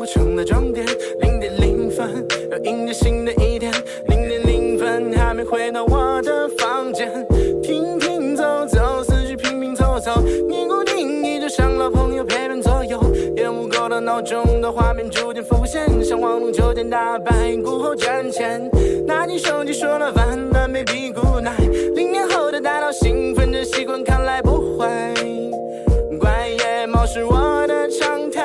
成了终点，0.0分，要迎接新的一天，0.0分，还没回到我的房间，停停走走，思绪拼拼凑凑，你固定你就像老朋友陪伴左右，厌恶够的闹钟的画面逐渐浮现，像网络9点打败过后赚钱，拿起手机说了晚安 ，baby good night，0年后的大脑兴奋着习惯看来不坏，怪夜猫是我的常态。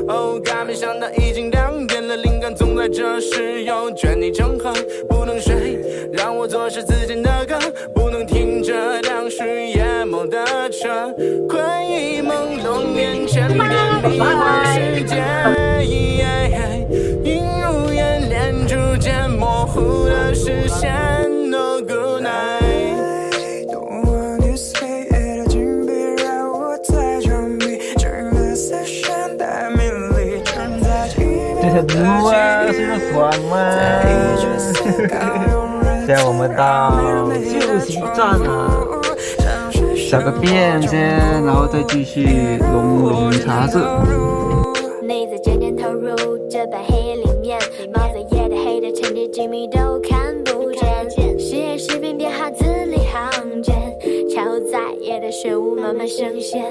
哦，刚没想到已经2点了，灵感总在这时有倦你成行，不能睡，让我做十字间的歌，不能听着两续夜幕的车，困意朦胧眼前变迷幻世界，映入眼帘逐渐模糊的视线 ，No good night。路啊，是不是爽吗？现在我们到休息站了，小个便先，然后再继续龙龙茶社。你在渐渐投入这般黑夜里面，猫在夜的黑的沉寂机密都看不见，时夜时变变好字里行间，超载夜的事物慢慢升现。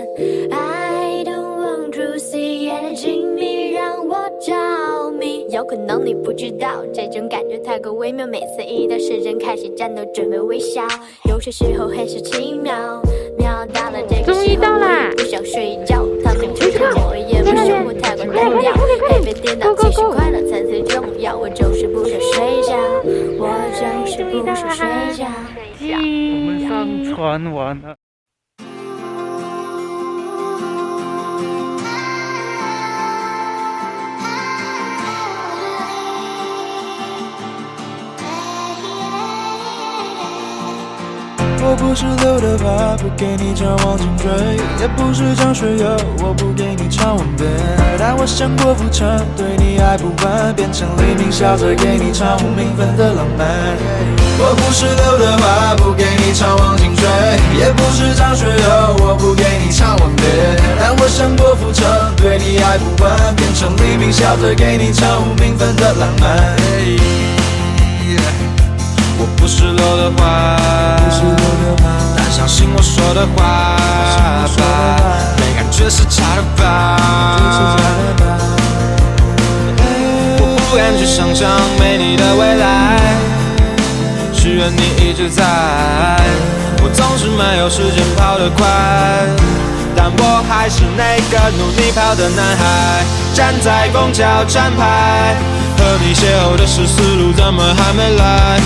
I don't want to see 夜的静谧让我着迷，有可能你不知道，这种感觉太过微妙，每次一到时针开始战斗，准备微笑，有些时候很是奇妙，妙到了这个时候我也不想睡觉，他们出场我也不生活太过单调，黑白颠倒其实快乐才最重要，我就是不想睡觉，我就是不想睡觉。我们上船完了。我不是溜的怕，不给你找往前追，也不是张学友，我不给你唱吻别，但我像郭富城，对你爱不完，变成黎明笑着给你唱无名分的浪漫。我不是溜的怕，不给你唱往前追，也不是张学友，我不给你唱吻别，但我像郭富城，对你爱不完，变成黎明笑着给你唱无名分的浪漫。我不是溜的话，但相信我说的话吧，没感觉是假的吧。我不敢去想象没你的未来，只愿你一直在。我总是没有时间跑得快，但我还是那个努力跑的男孩，站在公交站牌，和你邂逅的十四路怎么还没来？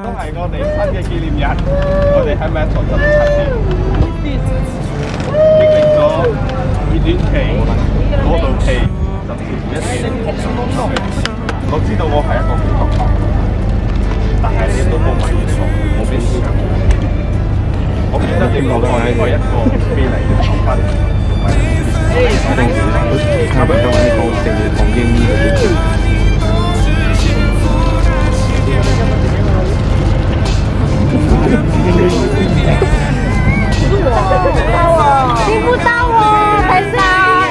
都係我哋新嘅紀念日，我哋喺咪重新出現，經歷咗熱戀期、過渡期，甚至乎一啲我知道我係一個好獨立，但係亦都冇問題，冇邊啲人。我記得你講我係一個非禮嘅求婚，同埋他們都係一個成日講英語嘅。听不到哦，台上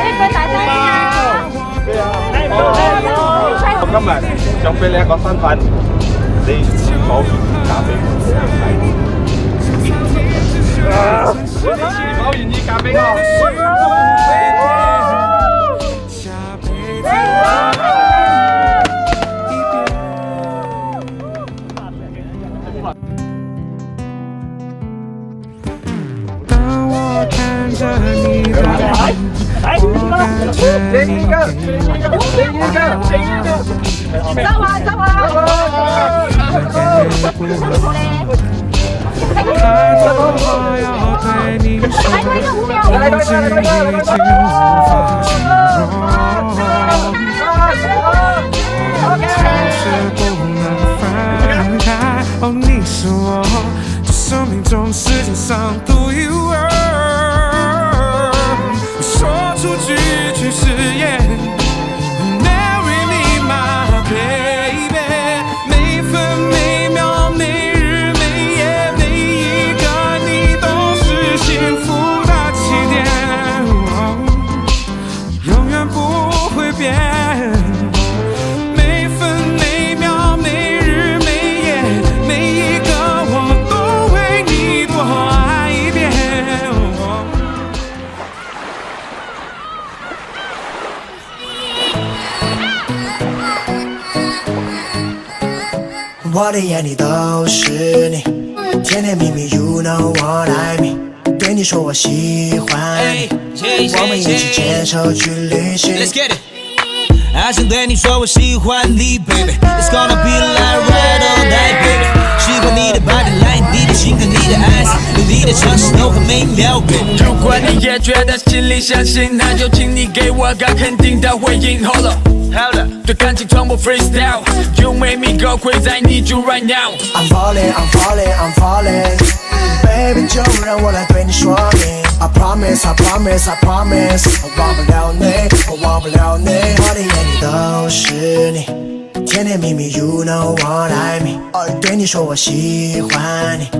一分大聲啊！我今日想俾你一個身份，你包饮咖啡啊！包饮咖啡啊！当我看着你的脸，我感觉你给太多话要对你说，我自己已经无法形容。我们就是不能分开，哦，你是我，这生命中世界上独一无二。说出句句誓言 ，Marry me my baby。每分每秒每日每夜每一个你都是幸福的起点，永远不会变。每分每秒每日每夜每一个我都为你多爱一遍。我的眼里都是你，甜甜蜜蜜 You know what I mean。对你说我喜欢你，我们一起牵手去旅行。 Let's get it。爱想对你说我喜欢你 ，baby。It's gonna be like right all night, baby。喜欢你的 body line， 你的性格，你的 eyes， 有你的城市都很美妙 ，baby。如果你也觉得心里相信，那就请你给我个肯定的回应。Hold up。对感情从不 freestyle， You make me go crazy, I need you right now。 I'm falling, I'm falling, I'm falling。Baby， 就让我来对你说明。I promise, I promise, I promise。我忘不了你，我忘不了你。我的眼里都是你，甜甜蜜蜜 You know what I mean。对你说我喜欢你，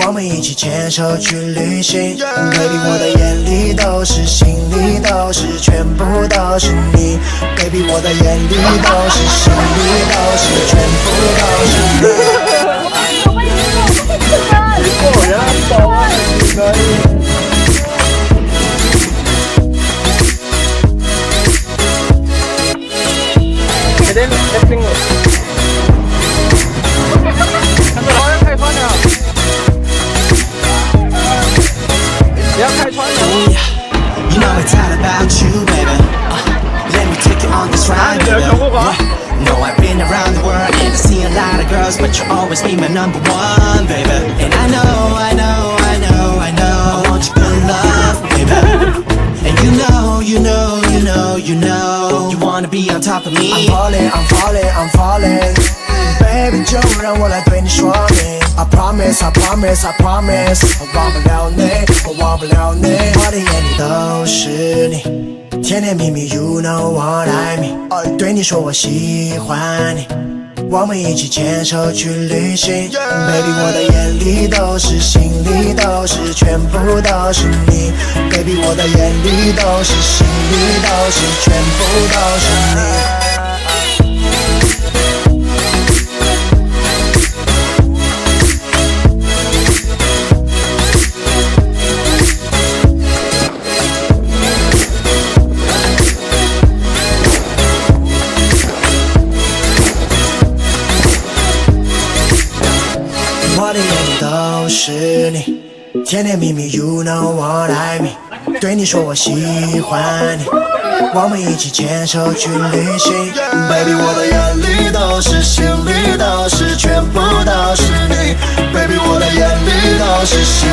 我们一起牵手去旅行。Baby， 我的眼里都是，心里都是，全部都是你。Baby， 我的眼里都是，心里都是，全部都是你。果然宝爱你可以。给点点评了。看到好像开穿了。不要开穿了。You know it's all about you, baby. Let me take you on this ride, baby. No, I've been around the world and I see a lot of girls, but you'll always be my number one, baby. And I know, I know, I know, I know, I want your good love, baby. And you know, you know, you know, you know, you wanna be on top of me. I'm falling, I'm falling, I'm falling. Baby， 就让我来对你说明。I promise, I promise, I promise。我忘不了你，我忘不了你。我的眼里都是你，甜甜蜜蜜 You know what I mean。对你说我喜欢你，我们一起牵手去旅行。Baby， 我的眼里都是，心里都是，全部都是你。Baby， 我的眼里都是，心里都是，全部都是你。我的眼里都是你，甜甜蜜蜜 You know what I mean。对你说我喜欢你，我们一起牵手去旅行。Baby， 我的眼里都是，心里都是，全部都是你。Baby， 我的眼里都是，心